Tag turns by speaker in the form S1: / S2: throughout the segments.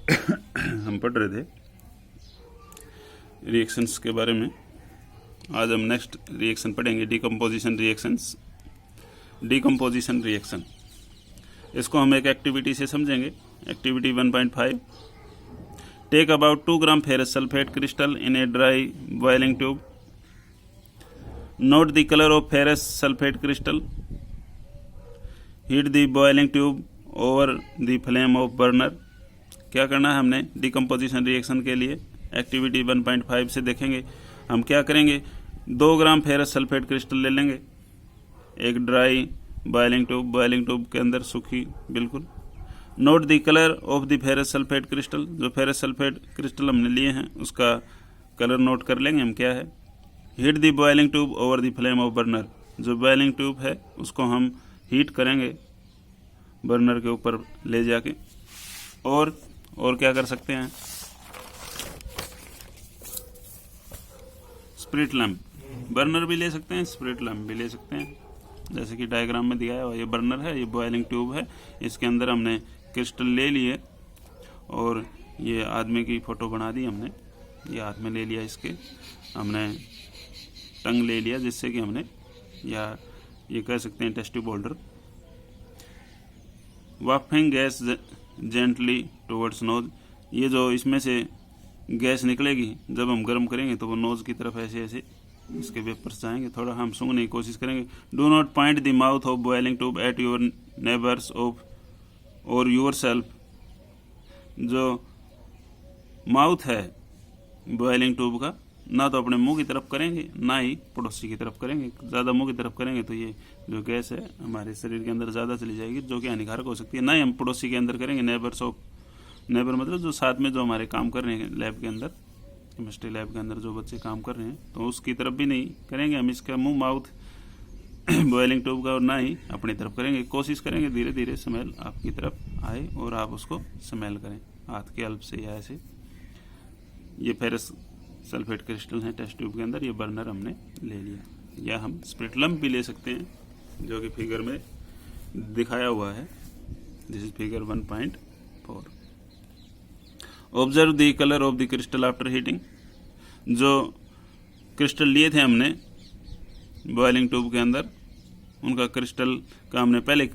S1: हम पढ़ रहे थे रिएक्शंस के बारे में। आज हम नेक्स्ट रिएक्शन पढ़ेंगे, डिकम्पोजिशन रिएक्शंस। डिकम्पोजिशन रिएक्शन, इसको हम एक एक्टिविटी से समझेंगे। Activity 1.5, take about 2 gram ferrous sulphate crystal in a dry boiling tube, note the colour of ferrous sulphate crystal, heat the boiling tube over the flame of burner. क्या करना है हमने decomposition reaction के लिए? Activity 1.5 से देखेंगे हम क्या करेंगे। 2 ग्राम फेरस सल्फेट क्रिस्टल ले लेंगे, एक ड्राई बॉइलिंग ट्यूब के अंदर सूखी बिल्कुल। Note the colour of the ferrous sulphate crystal, जो फेरस सल्फेट क्रिस्टल हमने लिए हैं उसका कलर नोट कर लेंगे हम क्या है। Heat the boiling tube over the flame of burner, जो बॉइलिंग ट्यूब है उसको हम हीट करेंगे बर्नर के ऊपर ले जाके। और क्या कर सकते हैं, स्प्रिट लैम्प, बर्नर भी ले सकते हैं, स्प्रिट लैम्प भी ले सकते हैं। जैसे कि डायग्राम में दिखाया हुआ, ये बर्नर है, ये बॉइलिंग ट्यूब है, इसके अंदर हमने क्रिस्टल ले लिए और ये आदमी की फ़ोटो बना दी हमने। ये हाथ में ले लिया, इसके हमने टंग ले लिया जिससे कि हमने, या ये कह सकते हैं test tube holder. Wafting gas gently towards nose, ये जो इसमें से गैस निकलेगी जब हम गर्म करेंगे तो वो नोज की तरफ ऐसे ऐसे इसके वेपर्स जाएंगे, थोड़ा हम सूंघने की कोशिश करेंगे। Do not point the mouth of boiling tube at your neighbours of और योर सेल्फ, जो माउथ है बॉइलिंग ट्यूब का ना तो अपने मुंह की तरफ करेंगे ना ही पड़ोसी की तरफ करेंगे। ज़्यादा मुंह की तरफ करेंगे तो ये जो गैस है हमारे शरीर के अंदर ज़्यादा चली जाएगी जो कि हानिकारक हो सकती है। ना ही हम पड़ोसी के अंदर करेंगे, नेबर्स ऑफ, नेबर मतलब जो साथ में जो हमारे काम कर रहे हैं लैब के अंदर, केमिस्ट्री लैब के अंदर जो बच्चे काम कर रहे हैं तो उसकी तरफ भी नहीं करेंगे हम इसका मुंह माउथ बॉइलिंग ट्यूब का, और ना ही अपनी तरफ करेंगे। कोशिश करेंगे धीरे धीरे स्मेल आपकी तरफ आए और आप उसको स्मेल करें हाथ के हेल्प से या ऐसे। ये फेरस सल्फेट क्रिस्टल है टेस्ट ट्यूब के अंदर, ये बर्नर हमने ले लिया। या हम स्प्रिट लैम्प भी ले सकते हैं जो कि फिगर में दिखाया हुआ है। This is figure 1.4। Observe the colour of the crystal after heating, जो क्रिस्टल लिए थे हमने बॉइलिंग ट्यूब के अंदर उनका क्रिस्टल का हमने पहले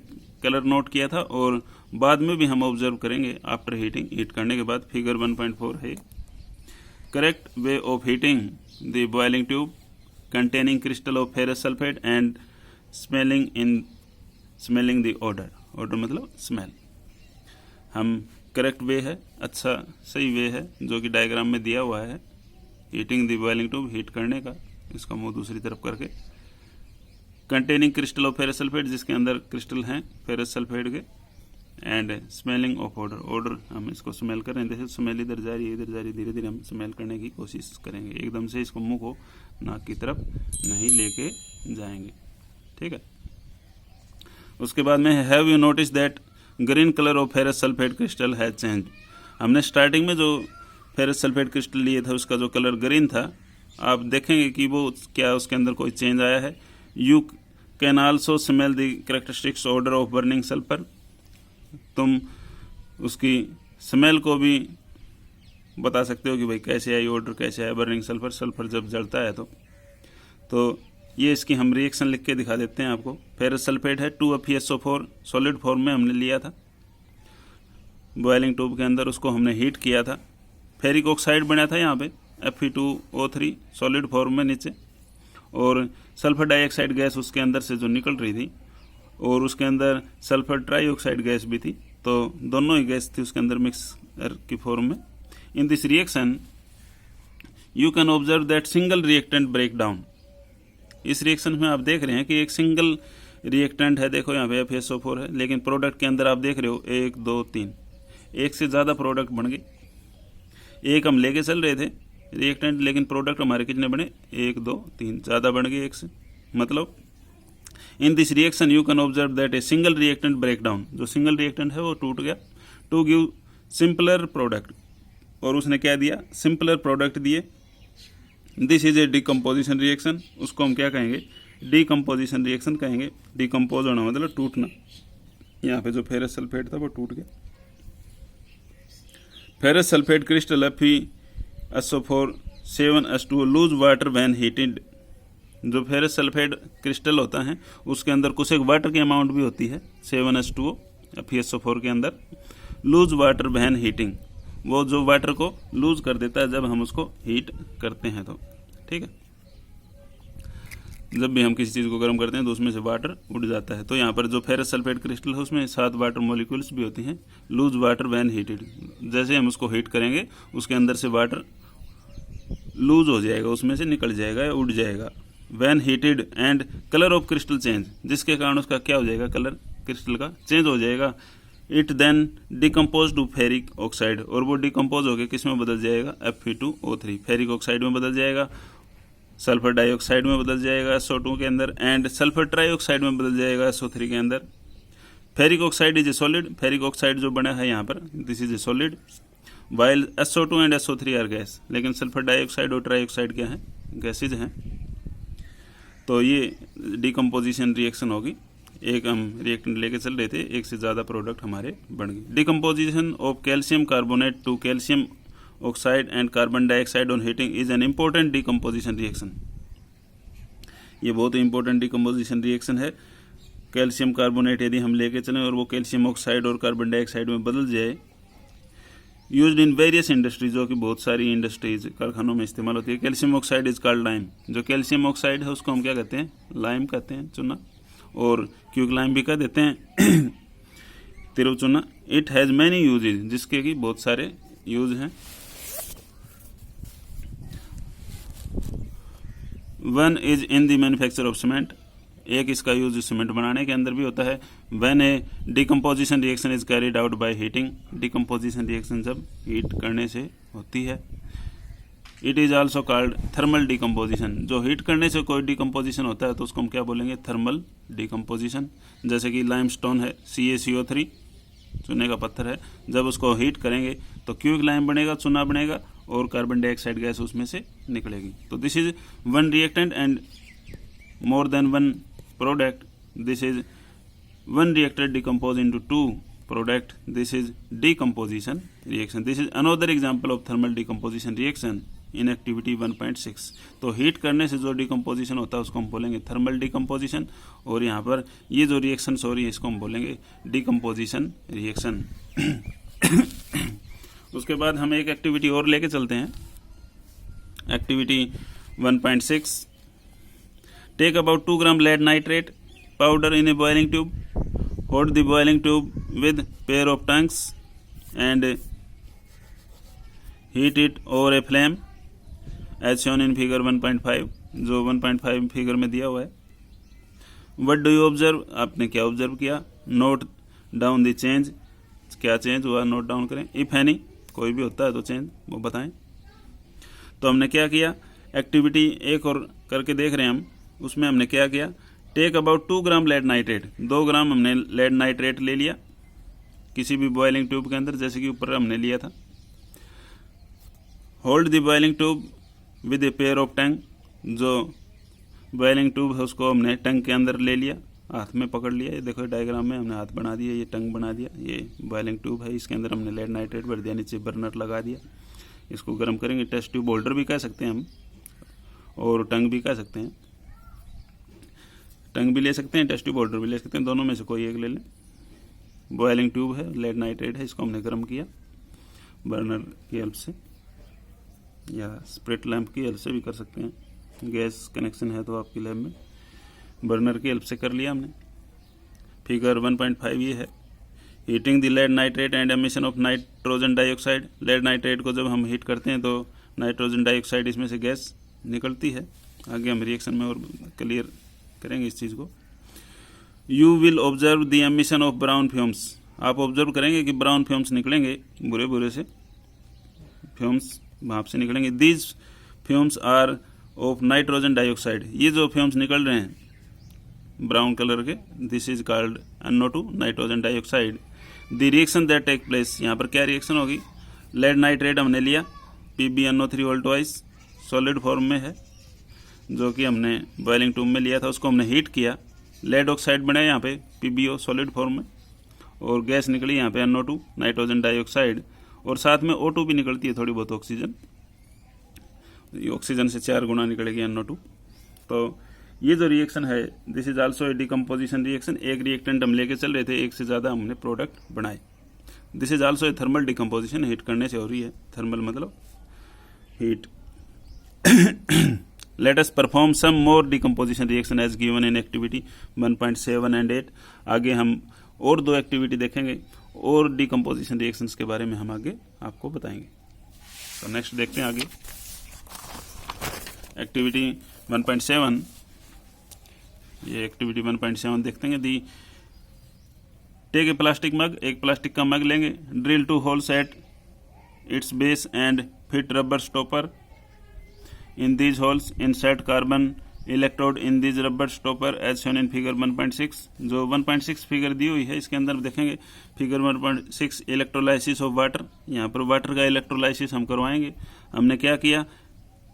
S1: कलर नोट किया था और बाद में भी हम ऑब्जर्व करेंगे आफ्टर हीटिंग, हीट करने के बाद। फिगर 1.4 है। Correct way of heating the boiling tube containing crystal of ferrous sulphate and smelling the order, order मतलब स्मेल। हम करेक्ट वे है, अच्छा सही वे है जो कि डायग्राम में दिया हुआ है। Heating the boiling tube, heat करने का, इसका मुंह दूसरी तरफ करके। Containing crystal of ferrous sulphate, जिसके अंदर क्रिस्टल हैं फेरस सल्फेट के। And smelling of order, order हम इसको स्मेल कर रहे हैं। जैसे स्मेल इधर जा रही है इधर जा रही है, धीरे धीरे हम स्मेल करने की कोशिश करेंगे। एकदम से इसको मुंह को नाक की तरफ नहीं लेके जाएंगे, ठीक है। उसके बाद में have you notice that green colour of ferrous sulphate crystal has change. हमने स्टार्टिंग में जो फेरस सल्फेट क्रिस्टल लिए था उसका जो कलर ग्रीन था, आप देखेंगे कि वो क्या उसके अंदर कोई चेंज आया है। You can also smell the characteristics order of burning sulphur, तुम उसकी स्मेल को भी बता सकते हो कि भाई कैसे आई, ऑर्डर कैसे आया बर्निंग सल्फर, सल्फर जब जलता है तो ये इसकी हम रिएक्शन लिख के दिखा देते हैं आपको। फेरस सल्फेट है 2FeSO4 सॉलिड फॉर्म में हमने लिया था बॉइलिंग ट्यूब के अंदर, उसको हमने हीट किया था। फेरिक ऑक्साइड बना था यहाँ पे Fe2O3 सॉलिड फॉर्म में नीचे, और सल्फर डाइऑक्साइड गैस उसके अंदर से जो निकल रही थी, और उसके अंदर सल्फर ट्राईऑक्साइड गैस भी थी, तो दोनों ही गैस थी उसके अंदर मिक्सर की फॉर्म में। In this reaction you can observe that single reactant break down. इस रिएक्शन में आप देख रहे हैं कि एक सिंगल रिएक्टेंट है, देखो यहाँ पे FeSO4 है, लेकिन प्रोडक्ट के अंदर आप देख रहे हो 1 2 3, एक से ज़्यादा प्रोडक्ट बन गए। एक हम लेके चल रहे थे रिएक्टेंट, लेकिन प्रोडक्ट हमारे कितने बने, 1 2 3, ज़्यादा बन गए एक से। मतलब in this reaction you can observe that a single reactant break down, जो सिंगल रिएक्टेंट है वो टूट गया टू गिव सिंपलर प्रोडक्ट, और उसने क्या दिया, सिंपलर प्रोडक्ट दिए। This is A decomposition reaction, उसको हम क्या कहेंगे, डिकम्पोजिशन रिएक्शन कहेंगे। डिकम्पोज होना मतलब टूटना, यहाँ पे जो फेरस सल्फेट था वो टूट गया। Ferrous sulphate crystal FeSO4 7H2O loose water when heated. जो फेरस सल्फेट क्रिस्टल होता है उसके अंदर कुछ एक वाटर की अमाउंट भी होती है 7H2O FeSO4 के अंदर। लूज वाटर व्हेन हीटिंग, वो जो वाटर को लूज कर देता है जब हम उसको हीट करते हैं तो, ठीक है। जब भी हम किसी चीज़ को गर्म करते हैं तो उसमें से वाटर उड़ जाता है। तो यहाँ पर जो फेरस सल्फेट क्रिस्टल है उसमें 7 वाटर मॉलिक्यूल्स भी होती हैं। लूज वाटर व्हेन हीटेड, जैसे हम उसको हीट करेंगे उसके अंदर से वाटर लूज हो जाएगा, उसमें से निकल जाएगा या उड़ जाएगा। When heated and colour of crystal change, जिसके कारण उसका क्या हो जाएगा, कलर क्रिस्टल का चेंज हो जाएगा। It then decompose to ferric oxide, और वो डिकम्पोज होकर किस में बदल जाएगा, Fe2O3 फेरिक ऑक्साइड में बदल जाएगा, सल्फर डाइऑक्साइड में बदल जाएगा SO2 के अंदर, एंड सल्फर ट्राइऑक्साइड में बदल जाएगा SO3 के अंदर। Ferric oxide is a solid, ferric oxide जो बना है यहाँ पर this is a solid, while SO2 and SO3 are gas. लेकिन सल्फर डाइऑक्साइड और ट्राइऑक्साइड क्या है, गैसेज हैं। तो ये डिकम्पोजिशन रिएक्शन होगी। एक हम रिएक्टेंट लेके चल रहे थे, एक से ज़्यादा प्रोडक्ट हमारे बन गए। Decomposition of calcium carbonate to calcium oxide and carbon dioxide on heating is an important decomposition reaction. ये बहुत इंपॉर्टेंट डिकम्पोजिशन रिएक्शन है। कैल्शियम कार्बोनेट यदि हम लेके चलें और वो कैल्शियम ऑक्साइड और कार्बन डाइऑक्साइड में बदल जाए, यूज्ड इन वेरियस इंडस्ट्रीज, जो कि बहुत सारी इंडस्ट्रीज कारखानों में इस्तेमाल होती है। Calcium oxide is called lime, जो कैल्शियम ऑक्साइड है उसको हम क्या कहते हैं, लाइम कहते हैं, चूना, और क्यूक लाइम भी कह देते हैं तिरु चूना। इट हैज़ मैनी यूजेज, जिसके की बहुत सारे यूज हैं। One is in the manufacture of cement, एक इसका यूज सीमेंट बनाने के अंदर भी होता है। When A decomposition reaction is carried out by heating, decomposition reaction जब हीट करने से होती है। It is also called thermal decomposition, जो हीट करने से कोई डिकम्पोजिशन होता है तो उसको हम क्या बोलेंगे, थर्मल डिकम्पोजिशन। जैसे कि लाइमस्टोन है CaCO3, चूने का पत्थर है, जब उसको हीट करेंगे तो क्यूक लाइम बनेगा, चूना बनेगा, और कार्बन डाइऑक्साइड गैस उसमें से निकलेगी। तो this is one reactant and more than one product. This is one reactor decompose into 2 product, this is decomposition reaction. This is another example of thermal decomposition reaction in activity 1.6. तो heat करने से जो decomposition होता है उसको हम बोलेंगे thermal decomposition, और यहाँ पर ये जो रिएक्शंस हो रही है इसको हम बोलेंगे डिकम्पोजिशन रिएक्शन। उसके बाद हम एक एक्टिविटी और लेके चलते हैं, activity 1.6। Take about 2 gram lead nitrate powder in a boiling tube. Hold the boiling tube with pair of tongues and heat it over a flame as shown in figure 1.5, जो 1.5 figure में दिया हुआ है। What do you observe? आपने क्या observe किया? Note down the change, क्या change हुआ नोट डाउन करें। If any, कोई भी होता है तो चेंज वो बताएं। तो हमने क्या किया, एक्टिविटी एक और करके देख रहे हैं हम, उसमें हमने क्या किया, take about 2 gram lead nitrate, 2 gram हमने लेड नाइट्रेट ले लिया किसी भी बॉइलिंग ट्यूब के अंदर, जैसे कि ऊपर हमने लिया था। Hold the boiling tube with a pair of tongue, जो बॉइलिंग ट्यूब है उसको हमने टंग के अंदर ले लिया, हाथ में पकड़ लिया। ये देखो डायग्राम में हमने हाथ बना दिया, ये टंग बना दिया, ये बॉइलिंग ट्यूब है, इसके अंदर हमने लेड नाइट्रेट भर दिया, नीचे बर्नर लगा दिया, इसको गर्म करेंगे। टेस्ट ट्यूब होल्डर भी कह सकते हैं हम, और टंग भी कह सकते हैं, टंग भी ले सकते हैं, टेस्ट ट्यूब होल्डर भी ले सकते हैं, दोनों में से कोई एक ले लें। बॉइलिंग ट्यूब है, लेड नाइट्रेट है, इसको हमने गर्म किया बर्नर की हेल्प से, या स्प्रिट लैंप की हेल्प से भी कर सकते हैं, गैस कनेक्शन है तो आपकी लैब में, बर्नर की हेल्प से कर लिया हमने। फिगर 1.5 ये है, heating the lead nitrate and emission of nitrogen dioxide. Lead nitrate को जब हम हीट करते हैं तो नाइट्रोजन डाइऑक्साइड इसमें से गैस निकलती है। आगे हम रिएक्शन में और क्लियर करेंगे इस चीज़ को। You will observe the emission of brown fumes, आप ऑब्जर्व करेंगे कि ब्राउन फ्यूम्स निकलेंगे, बुरे बुरे से फ्यूम्स भाप से निकलेंगे। These fumes are of nitrogen dioxide, ये जो फ्यूम्स निकल रहे हैं ब्राउन कलर के, this is called NO2 nitrogen dioxide. The reaction that take place, यहाँ पर क्या रिएक्शन होगी, लेड नाइट्रेट हमने लिया, PbNO3 वोल्टवाइज सॉलिड फॉर्म में है, जो कि हमने बॉइलिंग ट्यूब में लिया था, उसको हमने हीट किया, लेड ऑक्साइड बना यहाँ पे PbO सॉलिड फॉर्म में, और गैस निकली यहाँ पे NO2 नाइट्रोजन डाइऑक्साइड, और साथ में O2 भी निकलती है थोड़ी बहुत ऑक्सीजन, ऑक्सीजन से 4 गुना निकलेगी NO2। तो ये जो रिएक्शन है this is also A decomposition reaction. एक रिएक्टेंट हम लेके चल रहे थे, एक से ज़्यादा हमने प्रोडक्ट बनाए। This is also a thermal decomposition, heat करने से हो रही है, थर्मल मतलब heat. Let us perform some more decomposition reaction as given in activity 1.7 and 8। आगे हम और 2 एक्टिविटी देखेंगे और डिकम्पोजिशन रिएक्शंस के बारे में हम आगे आपको बताएंगे। तो नेक्स्ट देखते हैं आगे एक्टिविटी 1.7। ये एक्टिविटी 1.7 देखते हैं। दी टेक ए प्लास्टिक मग, एक प्लास्टिक का मग लेंगे, drill 2 holes at its base and fit rubber stopper in these holes, insert carbon electrode in these rubber stopper as shown in figure 1.6। जो 1.6 फिगर दी हुई है इसके अंदर देखेंगे फिगर 1.6 इलेक्ट्रोलाइसिस ऑफ वाटर। यहाँ पर वाटर का इलेक्ट्रोलाइसिस हम करवाएंगे। हमने क्या किया,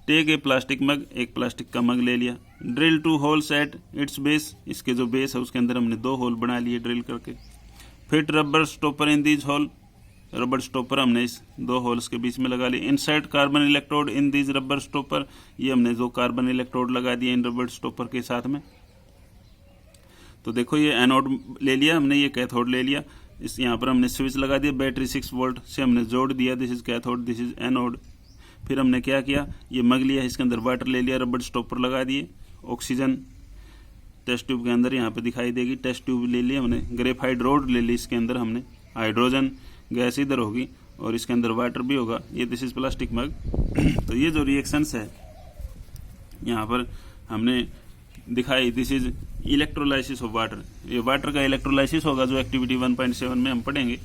S1: टेक ए प्लास्टिक मग, एक प्लास्टिक का मग ले लिया, drill 2 holes at its base, इसके जो बेस है उसके अंदर हमने 2 होल बना लिए ड्रिल करके, fit rubber stopper in these hole, rubber stopper हमने इस 2 होल्स के बीच में लगा लिया, insert carbon electrode in these rubber stopper, ये हमने 2 कार्बन इलेक्ट्रोड लगा दिए इन रबर स्टॉपर के साथ में। तो देखो ये एनोड ले लिया हमने, ये कैथोड ले लिया, इस यहाँ पर हमने स्विच लगा दिया, बैटरी 6 वोल्ट से हमने जोड़ दिया, this is cathode this is anode. फिर हमने क्या किया, ये मग लिया, इसके अंदर वाटर ले लिया, रबर स्टॉपर लगा दिए, ऑक्सीजन टेस्ट ट्यूब के अंदर यहाँ पे दिखाई देगी, टेस्ट ट्यूब ले लिया हमने, ग्रेफाइट रोड ले ली, इसके अंदर हमने हाइड्रोजन गैस इधर होगी और इसके अंदर वाटर भी होगा, ये दिस इज प्लास्टिक मग। तो ये जो रिएक्शंस है यहाँ पर हमने दिखाई, this is electrolysis of water, ये वाटर का इलेक्ट्रोलाइसिस होगा जो एक्टिविटी 1.7 में हम पढ़ेंगे।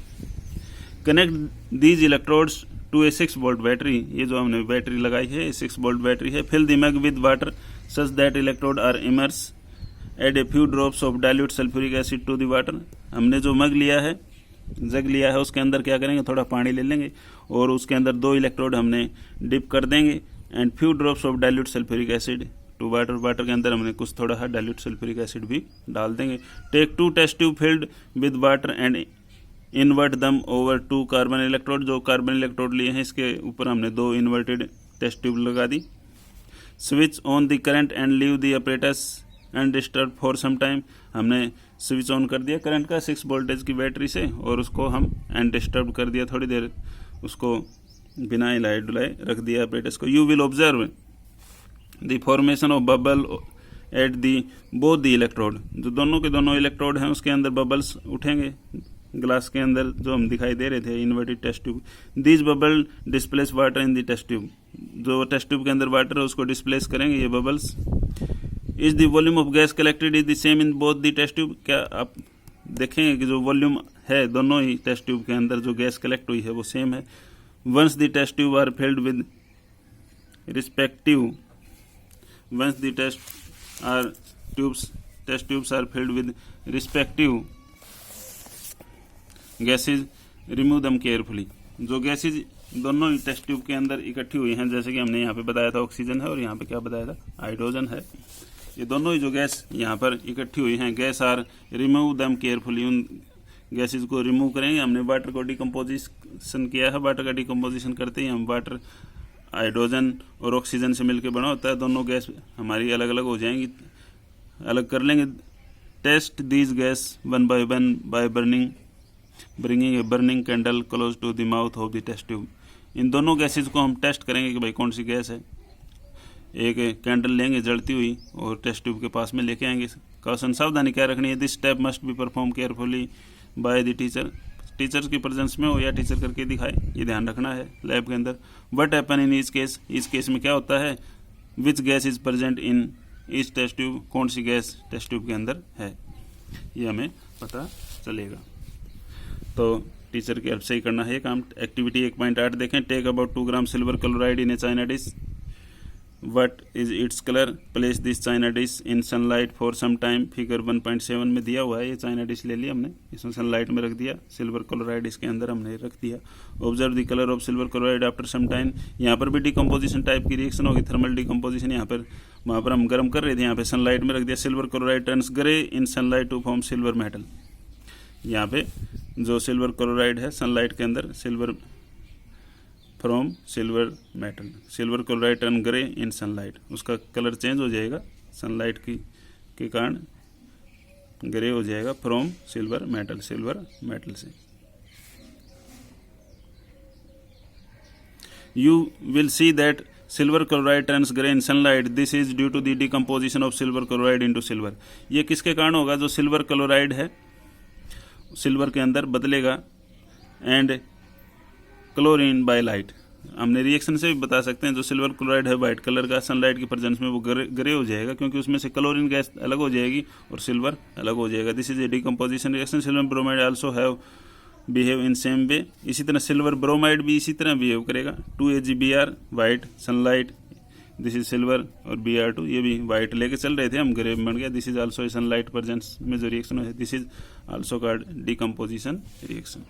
S1: Connect these electrodes to a 6 volt battery, ये जो हमने बैटरी लगाई है 6 वोल्ट बैटरी है। Fill the mug with water such that electrode are immerse, add a few drops of dilute sulphuric acid to the water. हमने जो मग लिया है, जग लिया है, उसके अंदर क्या करेंगे, थोड़ा पानी ले लेंगे और उसके अंदर 2 इलेक्ट्रोड हमने डिप कर देंगे, and few drops of dilute sulphuric acid to water, water के अंदर हमने कुछ थोड़ा सा डाइल्यूट सल्फ्यूरिक एसिड भी डाल देंगे। Take 2 test tube filled with water and invert them over 2 carbon electrode, जो कार्बन इलेक्ट्रोड लिए हैं इसके ऊपर हमने 2 इन्वर्टेड टेस्ट ट्यूब लगा दी। Switch on the current and leave the apparatus undisturbed for some time, हमने स्विच ऑन कर दिया करंट का 6 वोल्टेज की बैटरी से और उसको हम अनडिस्टर्ब कर दिया, थोड़ी देर उसको बिना हिलाए डुलाए रख दिया अपरेटस को। You will observe the formation of bubble at the both the electrode, जो दोनों के दोनों इलेक्ट्रोड हैं उसके अंदर बबल्स उठेंगे ग्लास के अंदर जो हम दिखाई दे रहे थे inverted test tube. These bubble displace water in the test tube, जो टेस्ट ट्यूब के अंदर वाटर है उसको डिस्प्लेस करेंगे ये bubbles. Is the volume of gas collected is the same in both the test tube, क्या आप देखेंगे कि जो वॉल्यूम है दोनों ही टेस्ट ट्यूब के अंदर जो गैस कलेक्ट हुई है वो सेम है। Once the test tube are filled with respective, once the test tubes are filled with respective gases remove them carefully, जो गैसेज दोनों ही टेस्ट ट्यूब के अंदर इकट्ठी हुई हैं, जैसे कि हमने यहाँ पे बताया था ऑक्सीजन है और यहाँ पे क्या बताया था हाइड्रोजन है, ये दोनों ही जो गैस यहाँ पर इकट्ठी हुई हैं gas are remove them carefully, उन गैसेज को रिमूव करेंगे। हमने वाटर को डिकम्पोजिशन किया है, वाटर का डिकम्पोजिशन करते ही हम वाटर हाइड्रोजन और ऑक्सीजन से मिलकर बना होता है, दोनों गैस हमारी अलग अलग हो जाएंगी, अलग कर लेंगे। Test these gas one by one by bringing a burning candle close to the mouth of the test tube, इन दोनों गैसेज को हम टेस्ट करेंगे कि भाई कौन सी गैस है। एक कैंडल लेंगे जलती हुई और टेस्ट ट्यूब के पास में लेके आएंगे। कॉशन सावधानी क्या रखनी है, this step must be perform carefully by the teacher, teacher की प्रेजेंस में हो या टीचर करके दिखाए, ये ध्यान रखना है लैब के अंदर। What happen in each case, इस केस में क्या होता है, which gas is present in each test tube, कौन सी गैस टेस्ट ट्यूब के अंदर है, ये हमें पता चलेगा। तो टीचर की हेल्प से ही करना है ये काम। एक्टिविटी 1.8 देखें। Take about 2 gram silver chloride in a china dish, what is its colour, place this china dish in sunlight for some time, figure 1.7 में दिया हुआ है। ये चाइना डिश ले लिया हमने, इसमें सनलाइट में रख दिया, सिल्वर क्लोराइड इसके अंदर हमने रख दिया। Observe the colour of silver chloride after some time, यहाँ पर भी डिकम्पोजिशन टाइप की रिएक्शन होगी, थर्मल डिकम्पोजिशन। यहाँ पर वहाँ पर हम गर्म कर रहे थे, यहाँ पे सनलाइट में रख दिया, silver chloride turns grey in sunlight to form silver metal. यहाँ पे जो सिल्वर क्लोराइड है सनलाइट के अंदर silver from silver metal. Silver chloride turn grey in sunlight, उसका कलर चेंज हो जाएगा सनलाइट के कारण ग्रे हो जाएगा फ्रॉम सिल्वर मेटल से। You will see that silver chloride turns gray in sunlight. This is due to the decomposition of silver chloride into silver. ये किसके कारण होगा? जो सिल्वर क्लोराइड है सिल्वर के अंदर बदलेगा एंड क्लोरीन बाय लाइट। हमने रिएक्शन से भी बता सकते हैं, जो सिल्वर क्लोराइड है वाइट कलर का, सनलाइट की प्रेजेंस में वो ग्रे हो जाएगा क्योंकि उसमें से क्लोरीन गैस अलग हो जाएगी और सिल्वर अलग हो जाएगा। This is A decomposition reaction. Silver bromide also have behave in same way. इसी तरह सिल्वर ब्रोमाइड भी इसी तरह बिहेव करेगा। 2AgBr white sunlight, this is silver, और Br2 ये भी वाइट लेके चल रहे थे हम, ग्रे बन गया। This is also sunlight presence में जो रिएक्शन है, this is also called decomposition reaction.